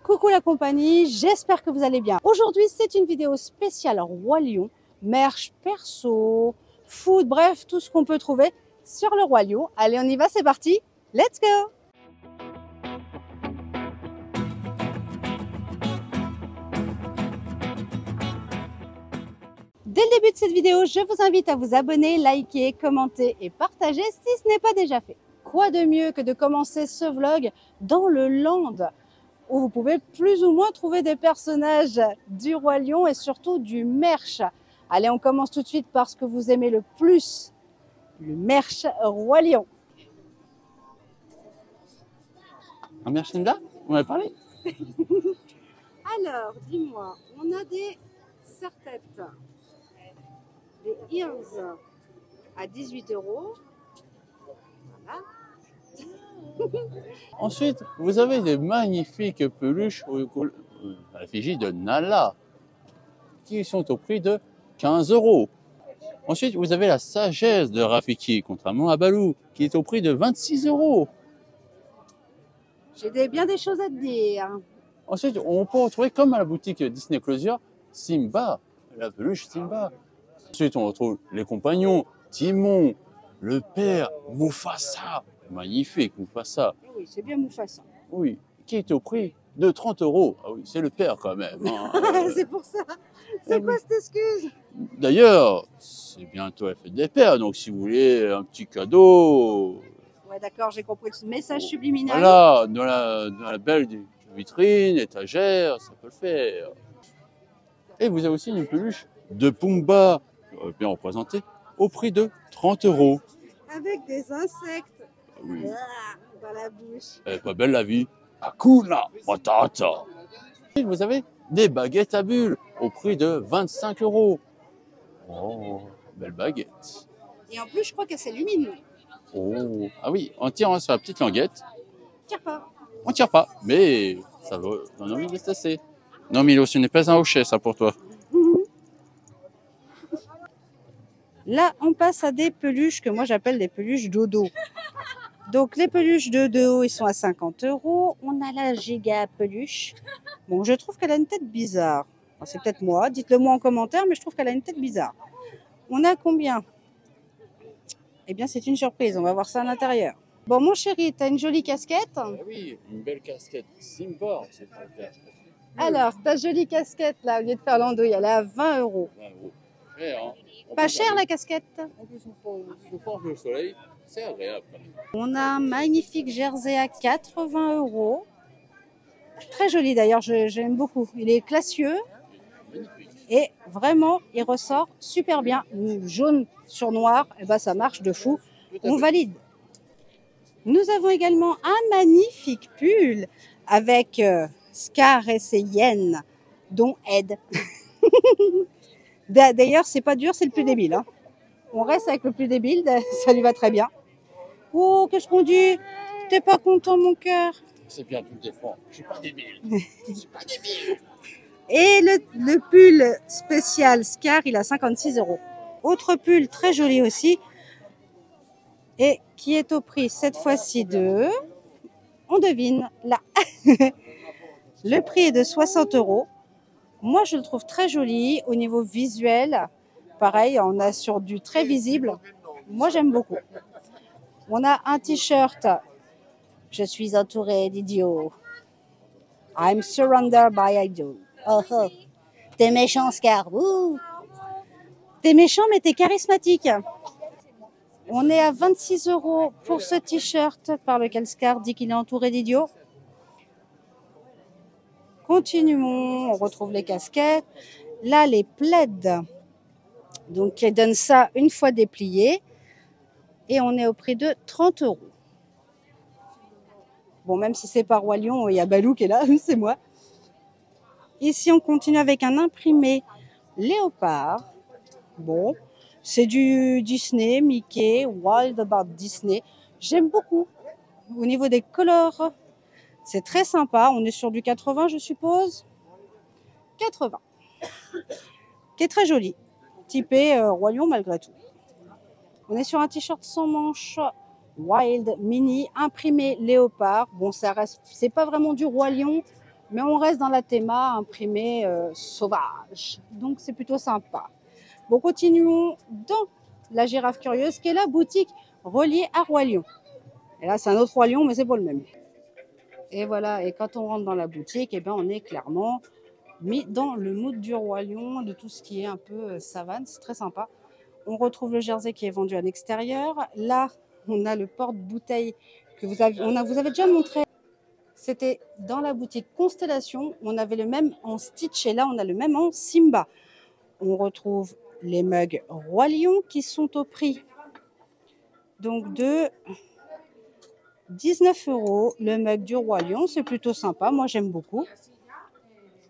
Coucou la compagnie, j'espère que vous allez bien. Aujourd'hui, c'est une vidéo spéciale Roi Lion, merch perso, food, bref, tout ce qu'on peut trouver sur le Roi Lion. Allez, on y va, c'est parti, let's go! Dès le début de cette vidéo, je vous invite à vous abonner, liker, commenter et partager si ce n'est pas déjà fait. Quoi de mieux que de commencer ce vlog dans le land où vous pouvez plus ou moins trouver des personnages du Roi Lion et surtout du merch. Allez, on commence tout de suite par ce que vous aimez le plus, le merch Roi Lion. Un merch Simba? On en a parlé? Alors, dis-moi, on a des serre-têtes, des ears à 18 €. Voilà. Ensuite, vous avez des magnifiques peluches à l'effigie de Nala qui sont au prix de 15 €. Ensuite, vous avez la sagesse de Rafiki, contrairement à Balou, qui est au prix de 26 €. J'ai bien des choses à te dire. Ensuite, on peut retrouver, comme à la boutique Disney Closure, Simba, la peluche Simba. Ensuite, on retrouve les compagnons, Timon, le père, Mufasa. Magnifique, Mufasa. Oui, c'est bien Mufasa. Oui, qui est au prix de 30 €. Ah oui, c'est le père quand même. Hein. C'est pour ça. C'est quoi cette excuse? D'ailleurs, c'est bientôt la fête des pères, donc si vous voulez un petit cadeau, Ouais, d'accord, j'ai compris le message subliminal. voilà, dans la belle vitrine, étagère, ça peut le faire. Et vous avez aussi une peluche de Pumba, bien représentée, au prix de 30 €. Avec des insectes. Oui. Dans la bouche. Elle est pas belle la vie. Hakuna Matata. Et vous avez des baguettes à bulles au prix de 25 €. Oh, belle baguette. Et en plus, je crois qu'elle s'illumine. Oh, ah oui, en tirant sur la petite languette, Tire pas. on tire pas, mais ça donne envie de se tasser. Non Milo, ce n'est pas un hochet ça pour toi. Là, on passe à des peluches que moi j'appelle des peluches dodo. Donc les peluches de dodo, ils sont à 50 €. On a la giga peluche. Bon, je trouve qu'elle a une tête bizarre. Enfin, c'est peut-être moi, dites-le moi en commentaire, mais je trouve qu'elle a une tête bizarre. On a combien? Eh bien, c'est une surprise, on va voir ça à l'intérieur. Bon, mon chéri, t'as une jolie casquette. Ah oui, une belle casquette Simba, c'est pas clair. Alors, ta jolie casquette, là, au lieu de faire l'andouille, elle est à 20 €. 20 €. Cher, hein. Pas cher la casquette. En plus, on forge le soleil, c'est agréable. On a un magnifique jersey à 80 €. Très joli d'ailleurs, j'aime beaucoup. Il est classieux et vraiment, il ressort super bien. Jaune sur noir, et ben, ça marche de fou. On valide. Nous avons également un magnifique pull avec Scar et ses hyènes, dont Ed. D'ailleurs, c'est pas dur, c'est le plus débile. Hein. On reste avec le plus débile, ça lui va très bien. Oh, qu'est-ce qu'on dit? T'es pas content, mon cœur? C'est bien, tu me défends. Je suis pas débile. Je suis pas débile. Et le pull spécial Scar, il a 56 €. Autre pull très joli aussi. Et qui est au prix cette fois-ci de... On devine, là. Le prix est de 60 €. Moi, je le trouve très joli au niveau visuel. Pareil, on a sur du très visible. Moi, j'aime beaucoup. On a un t-shirt. Je suis entouré d'idiots. I'm surrounded by idiots. Oh, oh. T'es méchant, Scar. Ouh. T'es méchant, mais t'es charismatique. On est à 26 € pour ce t-shirt par lequel Scar dit qu'il est entouré d'idiots. Continuons, on retrouve les casquettes. Là, les plaids. Donc, ils donnent ça une fois déplié. Et on est au prix de 30 €. Bon, même si c'est pas Roi Lion, il y a Balou qui est là, c'est moi. Ici, on continue avec un imprimé léopard. Bon, c'est du Disney, Mickey, Wild About Disney. J'aime beaucoup. Au niveau des couleurs, c'est très sympa. On est sur du 80, je suppose. 80. Qui est très joli. Typé Roi Lion malgré tout. On est sur un t-shirt sans manches Wild Mini imprimé léopard. Bon, ça reste, c'est pas vraiment du Roi Lion, Mais on reste dans la théma imprimée sauvage. Donc c'est plutôt sympa. Bon, continuons dans la Girafe Curieuse, qui est la boutique reliée à Roi Lion. Et là, c'est un autre Roi Lion, mais c'est pas le même. Et voilà, et quand on rentre dans la boutique, eh ben, on est clairement mis dans le mood du Roi Lion, de tout ce qui est un peu savane. C'est très sympa. On retrouve le jersey qui est vendu à l'extérieur. Là, on a le porte-bouteille que vous avez déjà montré. C'était dans la boutique Constellation. On avait le même en Stitch et là, on a le même en Simba. On retrouve les mugs Roi Lion qui sont au prix donc de 19 €. Le mug du Roi Lion, c'est plutôt sympa. Moi, j'aime beaucoup.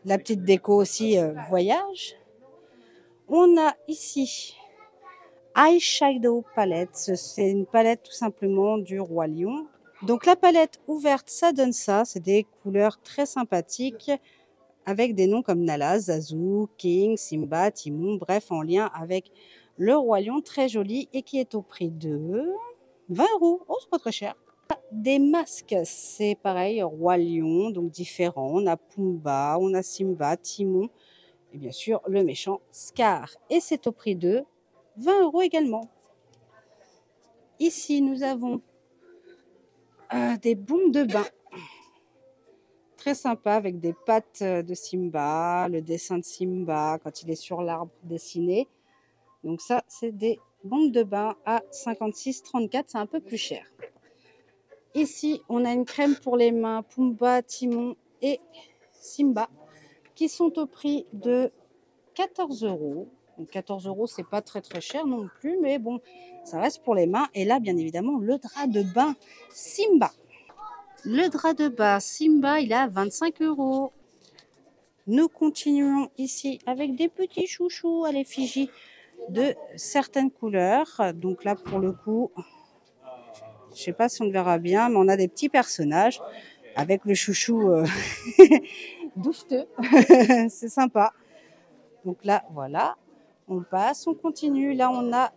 La petite déco aussi voyage. On a ici Eyeshadow Palette. C'est une palette tout simplement du Roi Lion. Donc la palette ouverte, ça donne ça. C'est des couleurs très sympathiques avec des noms comme Nala, Zazu, King, Simba, Timon, bref, en lien avec le Roi Lion, très joli et qui est au prix de 20 €. Oh, c'est pas très cher. Des masques, c'est pareil, Roi Lion, donc différents. On a Pumba, on a Simba, Timon et bien sûr le méchant Scar. Et c'est au prix de 20 € également. Ici, nous avons des bombes de bain. Très sympa avec des pattes de Simba, le dessin de Simba quand il est sur l'arbre dessiné. Donc ça, c'est des bombes de bain à 56,34 €, c'est un peu plus cher. Ici, on a une crème pour les mains Pumba, Timon et Simba qui sont au prix de 14 €. Donc 14 €, c'est pas très cher non plus, mais bon, ça reste pour les mains. Et là, bien évidemment, le drap de bain Simba. Le drap de bain Simba, il est à 25 €. Nous continuons ici avec des petits chouchous à l'effigie de certaines couleurs. Donc là, pour le coup, je sais pas si on le verra bien, mais on a des petits personnages avec le chouchou douveteux. C'est sympa. Donc là, voilà, on passe, on continue. Là, on a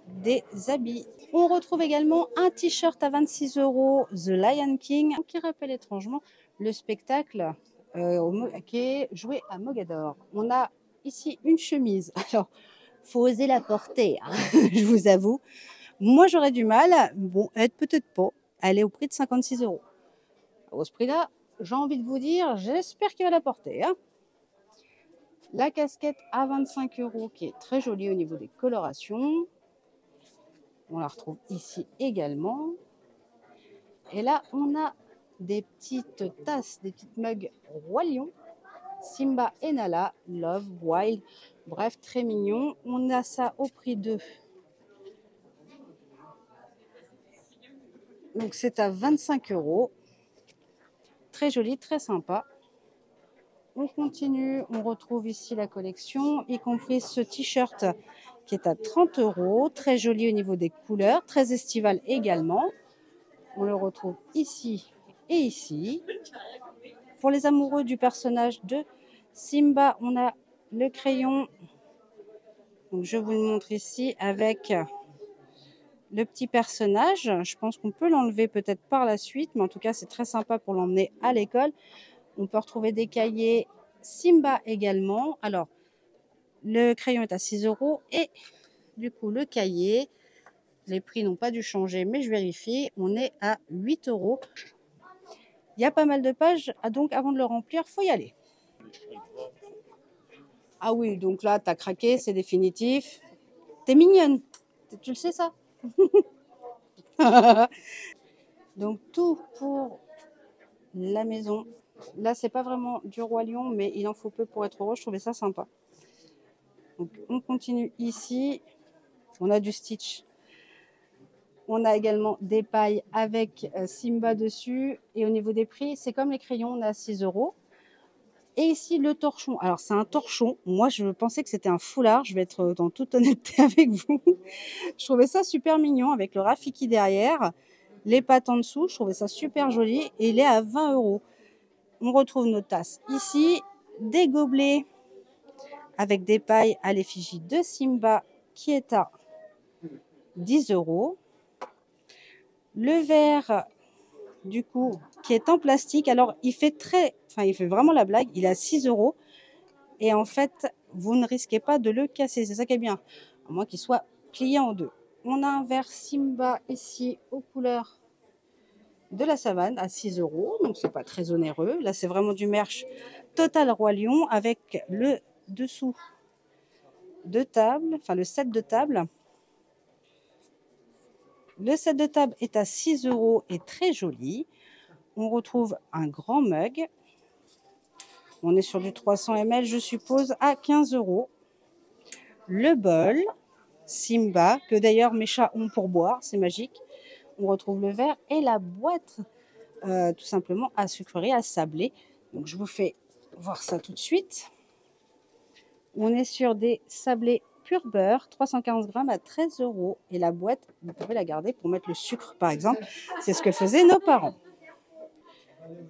des habits. On retrouve également un t-shirt à 26 €, The Lion King, qui rappelle étrangement le spectacle qui est joué à Mogador. On a ici une chemise. Alors, faut oser la porter, hein, je vous avoue. Moi, j'aurais du mal. Bon, elle peut-être pas. Elle est au prix de 56 €. À ce prix-là, j'ai envie de vous dire, j'espère qu'il va la porter, hein. La casquette à 25 € qui est très jolie au niveau des colorations. On la retrouve ici également. Et là, on a des petites tasses, des petites mugs Roi Lion, Simba et Nala, Love, Wild, bref, très mignon. On a ça au prix de... Donc c'est à 25 €. Très joli, très sympa. On continue, on retrouve ici la collection, y compris ce t-shirt qui est à 30 €. Très joli au niveau des couleurs, très estival également. On le retrouve ici et ici. Pour les amoureux du personnage de Simba, on a le crayon. Donc je vous le montre ici avec le petit personnage. Je pense qu'on peut l'enlever peut-être par la suite, mais en tout cas, c'est très sympa pour l'emmener à l'école. On peut retrouver des cahiers Simba également. Alors, le crayon est à 6 € et du coup, le cahier, les prix n'ont pas dû changer, mais je vérifie, on est à 8 €. Il y a pas mal de pages, donc avant de le remplir, faut y aller. Ah oui, donc là, tu as craqué, c'est définitif. T'es mignonne, tu le sais ça. Donc tout pour la maison. Là, c'est pas vraiment du Roi Lion, mais il en faut peu pour être heureux. Je trouvais ça sympa. Donc on continue ici. On a du Stitch. On a également des pailles avec Simba dessus. Et au niveau des prix, c'est comme les crayons, on est à 6 €. Et ici, le torchon. Alors, c'est un torchon. Moi, je pensais que c'était un foulard. Je vais être dans toute honnêteté avec vous. Je trouvais ça super mignon avec le Rafiki derrière. Les pattes en dessous. Je trouvais ça super joli. Et il est à 20 €. On retrouve nos tasses ici. Des gobelets avec des pailles à l'effigie de Simba qui est à 10 €. Le verre, du coup, qui est en plastique. Alors, il fait vraiment la blague. Il est à 6 euros. Et en fait, vous ne risquez pas de le casser. C'est ça qui est bien. À moins qu'il soit plié en deux. On a un verre Simba ici aux couleurs de la savane à 6 euros. Donc, c'est pas très onéreux. Là, c'est vraiment du merch Total Roi Lion avec le dessous de table, enfin le set de table. Le set de table est à 6 euros et très joli. On retrouve un grand mug. On est sur du 300 ml, je suppose, à 15 euros. Le bol Simba, que d'ailleurs mes chats ont pour boire, c'est magique. On retrouve le verre et la boîte, tout simplement à sucreries, à sablé. Donc je vous fais voir ça tout de suite. On est sur des sablés pur beurre, 315 grammes à 13 euros. Et la boîte, vous pouvez la garder pour mettre le sucre, par exemple. C'est ce que faisaient nos parents.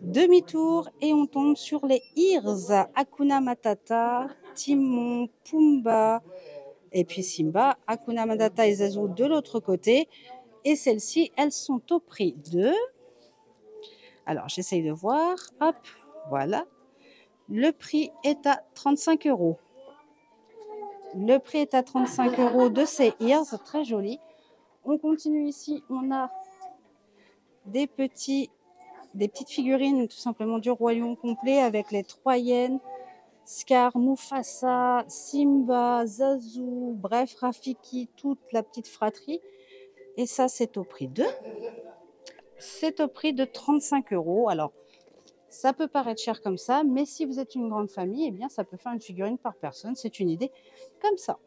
Demi-tour et on tombe sur les Ears, Hakuna Matata, Timon, Pumba et puis Simba, Hakuna Matata et Zazu de l'autre côté. Et celles-ci, elles sont au prix de... Alors, j'essaye de voir. Hop, voilà. Le prix est à 35 euros. Le prix est à 35 euros de ces Ears, très joli. On continue ici, on a des petites figurines tout simplement du Roi Lion complet avec les 3 hyènes, Scar, Mufasa, Simba, Zazu, bref, Rafiki, toute la petite fratrie. Et ça, c'est au prix de 35 euros. Alors, ça peut paraître cher comme ça, mais si vous êtes une grande famille, eh bien, ça peut faire une figurine par personne. C'est une idée comme ça.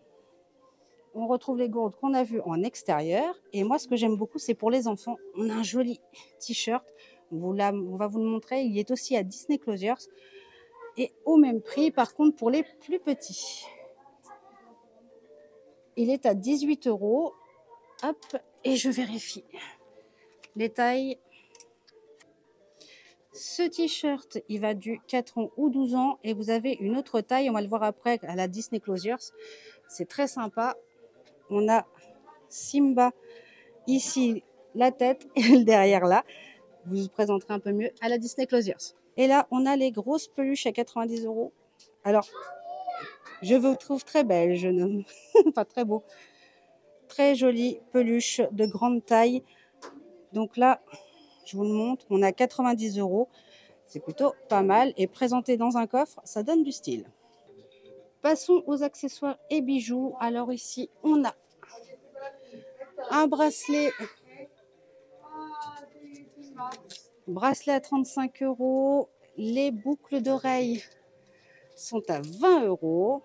On retrouve les gourdes qu'on a vues en extérieur. Et moi, ce que j'aime beaucoup, c'est pour les enfants. On a un joli t-shirt. On va vous le montrer. Il est aussi à Disney Closures. Et au même prix, par contre, pour les plus petits. Il est à 18 euros. Hop, et je vérifie les tailles. Ce t-shirt, il va du 4 ans ou 12 ans. Et vous avez une autre taille. On va le voir après à la Disney Closures. C'est très sympa. On a Simba ici, la tête, et derrière là. Je vous présenterai un peu mieux à la Disney Closures. Et là, on a les grosses peluches à 90 euros. Alors, je vous trouve très belle, jeune homme. Enfin, très beau. Très jolie peluche de grande taille. Donc là, je vous le montre, on a 90 euros. C'est plutôt pas mal. Et présenté dans un coffre, ça donne du style. Passons aux accessoires et bijoux. Alors ici, on a un bracelet à 35 euros. Les boucles d'oreilles sont à 20 euros.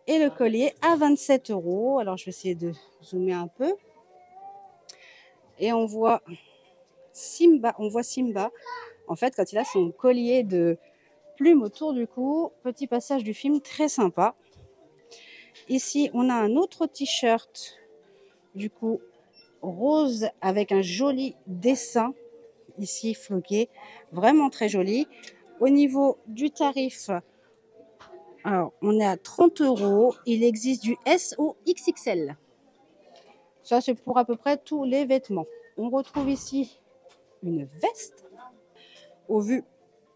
Et le collier à 27 euros. Alors, je vais essayer de zoomer un peu. Et on voit Simba. En fait, quand il a son collier de plumes autour du cou. Petit passage du film, très sympa. Ici, on a un autre t-shirt, du coup, rose avec un joli dessin. Ici, floqué. Vraiment très joli. Au niveau du tarif, alors, on est à 30 euros. Il existe du S au XXL. Ça, c'est pour à peu près tous les vêtements. On retrouve ici une veste. Au vu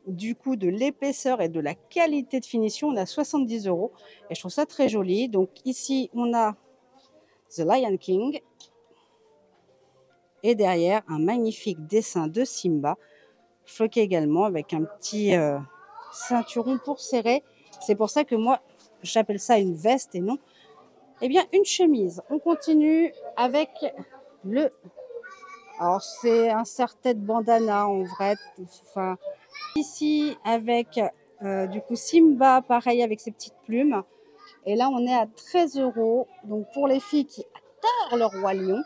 du coup de l'épaisseur et de la qualité de finition, on a 70 euros. Et je trouve ça très joli. Donc ici, on a The Lion King. Et derrière, un magnifique dessin de Simba. Floqué également avec un petit ceinturon pour serrer. C'est pour ça que moi, j'appelle ça une veste et non, eh bien, une chemise. On continue avec le... Alors, c'est un serre-tête bandana en vrai. Enfin, ici, avec du coup Simba, pareil, avec ses petites plumes. Et là, on est à 13 euros. Donc, pour les filles qui adorent le Roi Lion,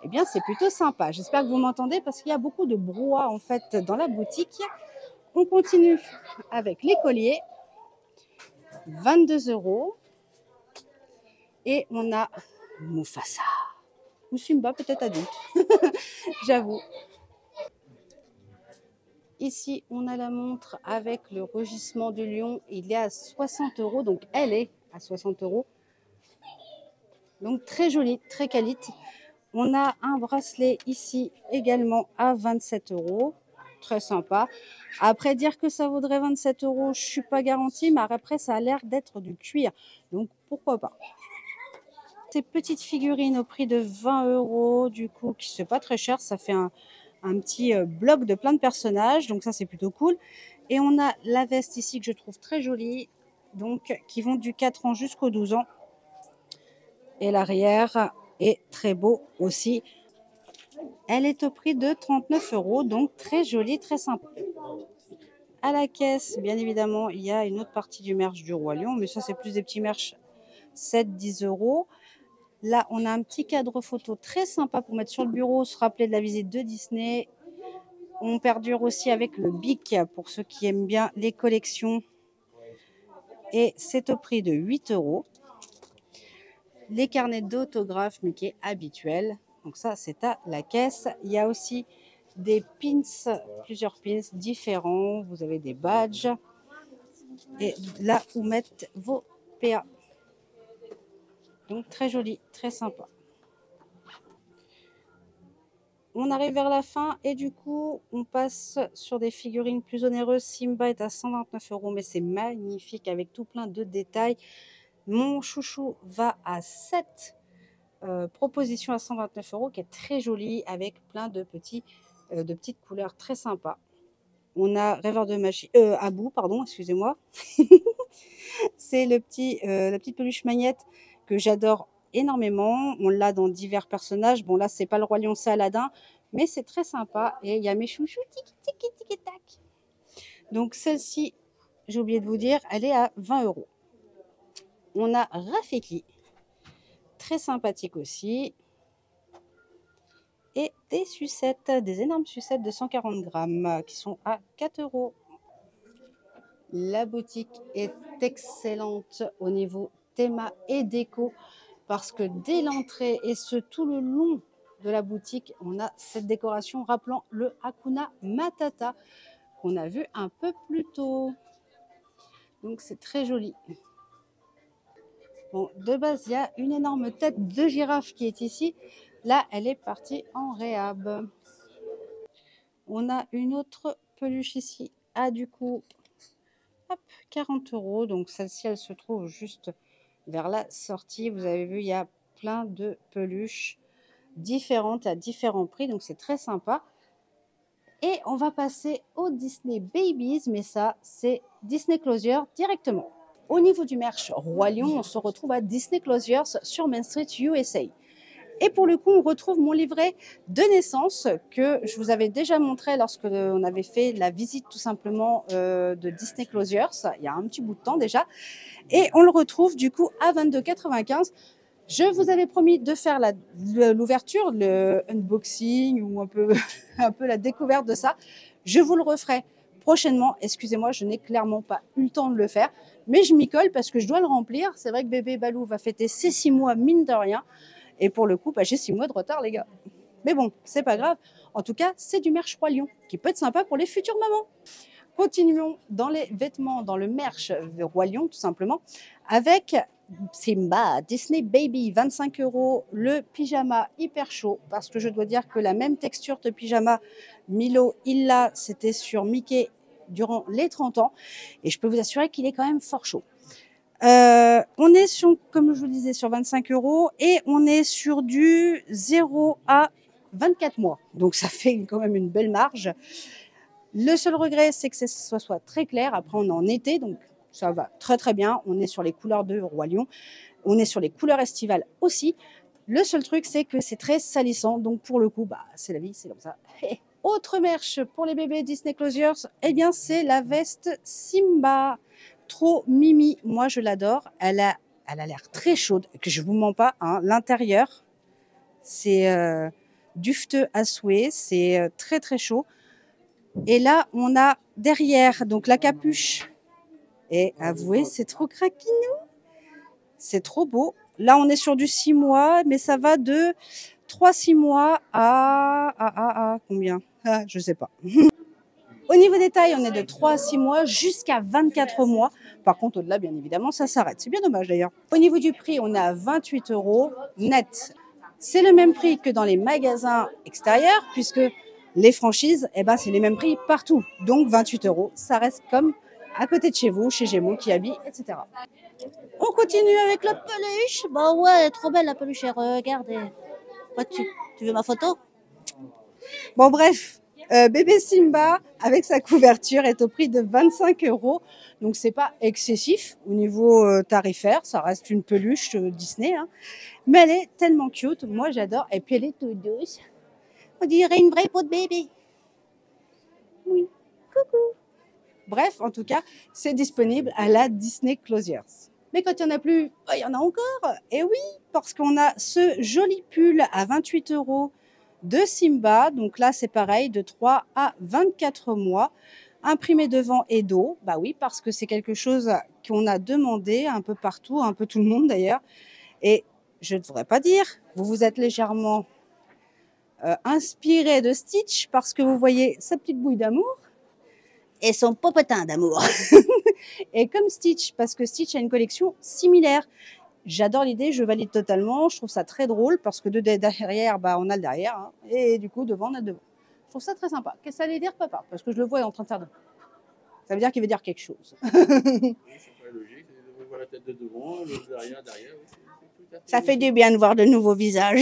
eh bien, c'est plutôt sympa. J'espère que vous m'entendez parce qu'il y a beaucoup de brouhaha, en fait, dans la boutique. On continue avec les colliers. 22 euros. Et on a Mufasa. Ou Simba, peut-être adulte. J'avoue. Ici, on a la montre avec le rugissement du lion. Il est à 60 euros. Donc, elle est à 60 euros. Donc, très jolie, très qualité. On a un bracelet ici également à 27 €. Très sympa. Après, dire que ça vaudrait 27 €, je suis pas garantie, mais après, ça a l'air d'être du cuir. Donc, pourquoi pas. Ces petites figurines au prix de 20 €, du coup, qui c'est pas très cher. Ça fait un petit bloc de plein de personnages. Donc, ça, c'est plutôt cool. Et on a la veste ici que je trouve très jolie. Donc, qui vont du 4 ans jusqu'aux 12 ans. Et l'arrière est très beau aussi. Elle est au prix de 39 €, donc très jolie, très sympa. À la caisse, bien évidemment, il y a une autre partie du merch du Roi Lion, mais ça, c'est plus des petits merch 7-10 €. Là, on a un petit cadre photo très sympa pour mettre sur le bureau, se rappeler de la visite de Disney. On perdure aussi avec le Bic pour ceux qui aiment bien les collections. Et c'est au prix de 8 €. Les carnets d'autographes Mickey habituels. Donc ça, c'est à la caisse. Il y a aussi des pins, plusieurs pins différents. Vous avez des badges. Et là où mettre vos PA. Donc très joli, très sympa. On arrive vers la fin et du coup, on passe sur des figurines plus onéreuses. Simba est à 129 €, mais c'est magnifique avec tout plein de détails. Mon chouchou va à 7 propositions à 129 €, qui est très jolie avec plein de petites couleurs très sympas. On a Rêveur de magie, Abou, pardon, excusez-moi. C'est la petite peluche Magnette que j'adore énormément. On l'a dans divers personnages. Bon, là, c'est pas le Roi Lion, c'est Aladdin, mais c'est très sympa. Et il y a mes chouchous, tiki tiki tiki tac. Donc, celle-ci, j'ai oublié de vous dire, elle est à 20 €. On a Rafiki, très sympathique aussi. Et des sucettes, des énormes sucettes de 140 grammes qui sont à 4 €. La boutique est excellente au niveau théma et déco parce que dès l'entrée et ce tout le long de la boutique, on a cette décoration rappelant le Hakuna Matata qu'on a vu un peu plus tôt. Donc c'est très joli. Bon, de base, il y a une énorme tête de girafe qui est ici. Là, elle est partie en réhab. On a une autre peluche ici à du coup 40 €. Donc celle-ci, elle se trouve juste vers la sortie. Vous avez vu, il y a plein de peluches différentes à différents prix. Donc c'est très sympa. Et on va passer au Disney Babies, mais ça, c'est Disney Closures directement. Au niveau du merch Roi Lion, on se retrouve à Disney Closures sur Main Street USA. Et pour le coup, on retrouve mon livret de naissance que je vous avais déjà montré lorsque on avait fait la visite tout simplement de Disney Closures, il y a un petit bout de temps déjà. Et on le retrouve du coup à 22,95 €. Je vous avais promis de faire l'ouverture, le unboxing ou un peu, un peu la découverte de ça. Je vous le referai prochainement. Excusez-moi, je n'ai clairement pas eu le temps de le faire, mais je m'y colle parce que je dois le remplir. C'est vrai que bébé Balou va fêter ses 6 mois, mine de rien. Et pour le coup, bah, j'ai 6 mois de retard, les gars. Mais bon, c'est pas grave. En tout cas, c'est du merch Roi Lion qui peut être sympa pour les futures mamans. Continuons dans les vêtements, dans le merch Roi Lion, tout simplement, avec Simba, Disney Baby, 25 €, le pyjama hyper chaud, parce que je dois dire que la même texture de pyjama Milo, il l'a, c'était sur Mickey durant les 30 ans, et je peux vous assurer qu'il est quand même fort chaud. On est sur, comme je vous le disais, sur 25 € et on est sur du 0 à 24 mois. Donc ça fait quand même une belle marge. Le seul regret, c'est que ce soit très clair. Après, on est en été, donc ça va très très bien. On est sur les couleurs de Roi Lion. On est sur les couleurs estivales aussi. Le seul truc, c'est que c'est très salissant. Donc pour le coup, bah, c'est la vie, c'est comme ça. Autre merch pour les bébés Disney Closures, eh bien c'est la veste Simba. Trop mimi, moi je l'adore. Elle a l'air très chaude, que je vous mens pas. Hein. L'intérieur, c'est dufteux à souhait, c'est très très chaud. Et là, on a derrière donc la capuche. Et avouez, c'est trop craquinou. C'est trop beau. Là, on est sur du 6 mois, mais ça va de 3-6 mois à combien? Je sais pas. Au niveau des tailles, on est de 3 à 6 mois jusqu'à 24 mois. Par contre, au-delà, bien évidemment, ça s'arrête. C'est bien dommage d'ailleurs. Au niveau du prix, on est à 28 € net. C'est le même prix que dans les magasins extérieurs, puisque les franchises, eh ben, c'est les mêmes prix partout. Donc 28 €, ça reste comme à côté de chez vous, chez Gémeaux, qui habille, etc. On continue avec la peluche. Bah ouais, trop belle la peluche, regardez. Tu veux ma photo? Bon, bref, bébé Simba, avec sa couverture, est au prix de 25 €. Donc, c'est pas excessif au niveau tarifaire. Ça reste une peluche Disney, hein. Mais elle est tellement cute. Moi, j'adore. Et puis, elle est toute douce. On dirait une vraie peau de bébé. Oui. Coucou. Bref, en tout cas, c'est disponible à la Disney Closures. Mais quand il n'y en a plus, il y en a encore. Et oui, parce qu'on a ce joli pull à 28 € de Simba. Donc là, c'est pareil, de 3 à 24 mois. Imprimé devant et dos. Bah oui, parce que c'est quelque chose qu'on a demandé un peu partout, un peu tout le monde d'ailleurs. Et je ne devrais pas dire, vous vous êtes légèrement inspiré de Stitch parce que vous voyez sa petite bouille d'amour Et son popotin d'amour. et comme Stitch, parce que Stitch a une collection similaire. J'adore l'idée, je valide totalement, je trouve ça très drôle parce que de derrière, bah, on a le derrière, hein, et du coup, devant, on a le devant. Je trouve ça très sympa. Qu'est-ce que ça allait dire, papa? Parce que je le vois en train de faire de... Ça veut dire qu'il veut dire quelque chose. Oui, c'est pas logique. On voit la tête de devant, le derrière. Ça fait du bien de voir de nouveaux visages.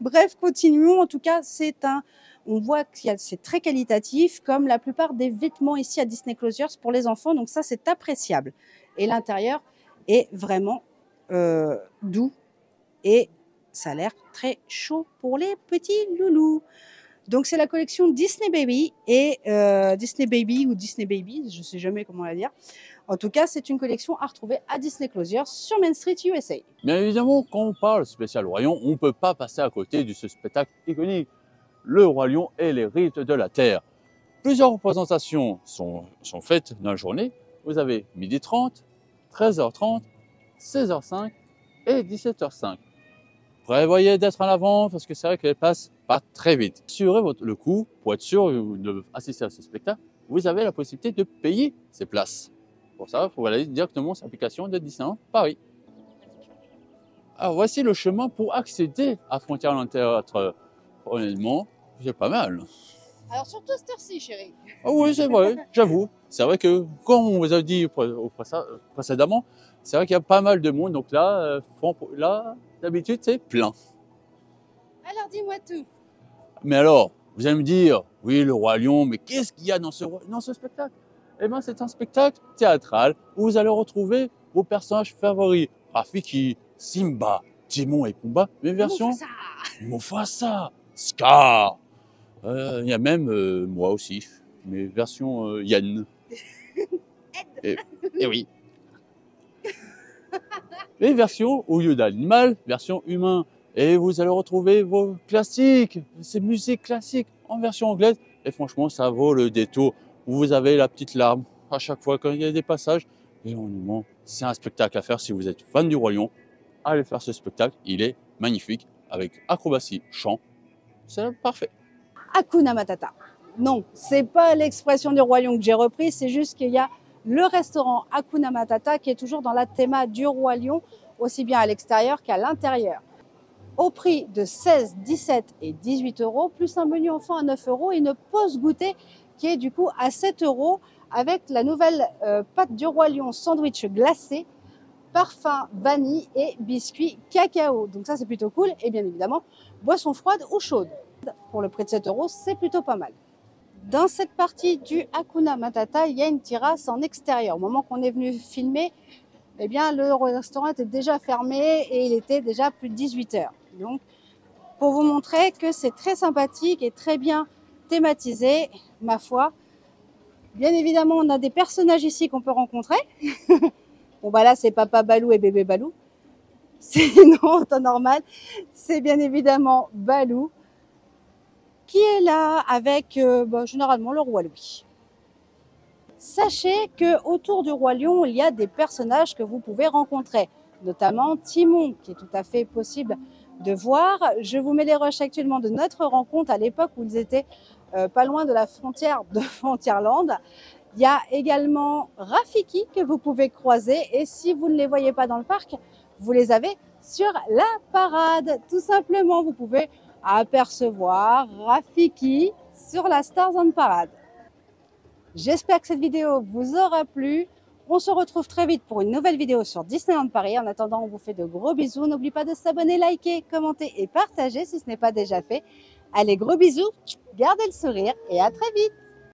Bref, continuons. En tout cas, on voit que c'est très qualitatif, comme la plupart des vêtements ici à Disney Closures pour les enfants. Donc ça, c'est appréciable. Et l'intérieur est vraiment doux et ça a l'air très chaud pour les petits loulous. Donc c'est la collection Disney Baby et Disney Baby ou Disney Baby, je ne sais jamais comment la dire. En tout cas, c'est une collection à retrouver à Disney Closures sur Main Street, USA. Bien évidemment, quand on parle spécial Roi Lion, on ne peut pas passer à côté de ce spectacle iconique, le Roi Lion et les rites de la Terre. Plusieurs représentations sont faites dans la journée. Vous avez 12h30, 13h30, 16h05 et 17h05. Prévoyez d'être en avant parce que c'est vrai qu'elle passe pas très vite. Assurez le coup pour être sûr d'assister à ce spectacle. Vous avez la possibilité de payer ces places. Pour ça, il faut aller directement sur l'application de Disneyland Paris. Alors voici le chemin pour accéder à Frontierland Théâtre. Honnêtement, c'est pas mal. Alors surtout cette heure-ci, chérie. Ah oui, c'est vrai, j'avoue. C'est vrai que, comme on vous a dit précédemment, c'est vrai qu'il y a pas mal de monde. Donc là, d'habitude, c'est plein. Alors dis-moi tout. Mais alors, vous allez me dire, oui, le Roi Lion, mais qu'est-ce qu'il y a dans ce spectacle? Eh bien, c'est un spectacle théâtral où vous allez retrouver vos personnages favoris. Rafiki, Simba, Timon et Pumba, mais version Mufasa, Scar. Il y a même moi aussi, mais version Yann. et oui. Et version, au lieu d'animal, version humain. Et vous allez retrouver vos classiques, ces musiques classiques en version anglaise. Et franchement, ça vaut le détour. Vous avez la petite larme à chaque fois quand il y a des passages. Et honnêtement, c'est un spectacle à faire si vous êtes fan du Roi Lion. Allez faire ce spectacle, il est magnifique avec acrobatie, chant. C'est parfait. Hakuna Matata. Non, c'est pas l'expression du Roi Lion que j'ai repris, c'est juste qu'il y a le restaurant Hakuna Matata qui est toujours dans la théma du Roi Lion, aussi bien à l'extérieur qu'à l'intérieur. Au prix de 16, 17 et 18 €, plus un menu enfant à 9 € et une pause goûter qui est du coup à 7 € avec la nouvelle pâte du Roi Lion sandwich glacé, parfum vanille et biscuit cacao. Donc ça, c'est plutôt cool. Et bien évidemment, boisson froide ou chaude. Pour le prix de 7 €, c'est plutôt pas mal. Dans cette partie du Hakuna Matata, il y a une terrasse en extérieur. Au moment qu'on est venu filmer, eh bien, le restaurant était déjà fermé et il était déjà plus de 18 h. Donc, pour vous montrer que c'est très sympathique et très bien thématisé, ma foi. Bien évidemment, on a des personnages ici qu'on peut rencontrer. Bon, bah là, c'est Papa Balou et Bébé Balou. Sinon, en temps normal, c'est bien évidemment Balou qui est là avec généralement le Roi Louis. Sachez qu'autour du Roi Lion, il y a des personnages que vous pouvez rencontrer, notamment Timon, qui est tout à fait possible de voir. Je vous mets les rushs actuellement de notre rencontre à l'époque où ils étaient pas loin de la frontière de Frontierland. Il y a également Rafiki que vous pouvez croiser et si vous ne les voyez pas dans le parc, vous les avez sur la parade. Tout simplement, vous pouvez apercevoir Rafiki sur la Star Zone Parade. J'espère que cette vidéo vous aura plu. On se retrouve très vite pour une nouvelle vidéo sur Disneyland Paris. En attendant, on vous fait de gros bisous. N'oubliez pas de s'abonner, liker, commenter et partager si ce n'est pas déjà fait. Allez, gros bisous, gardez le sourire et à très vite.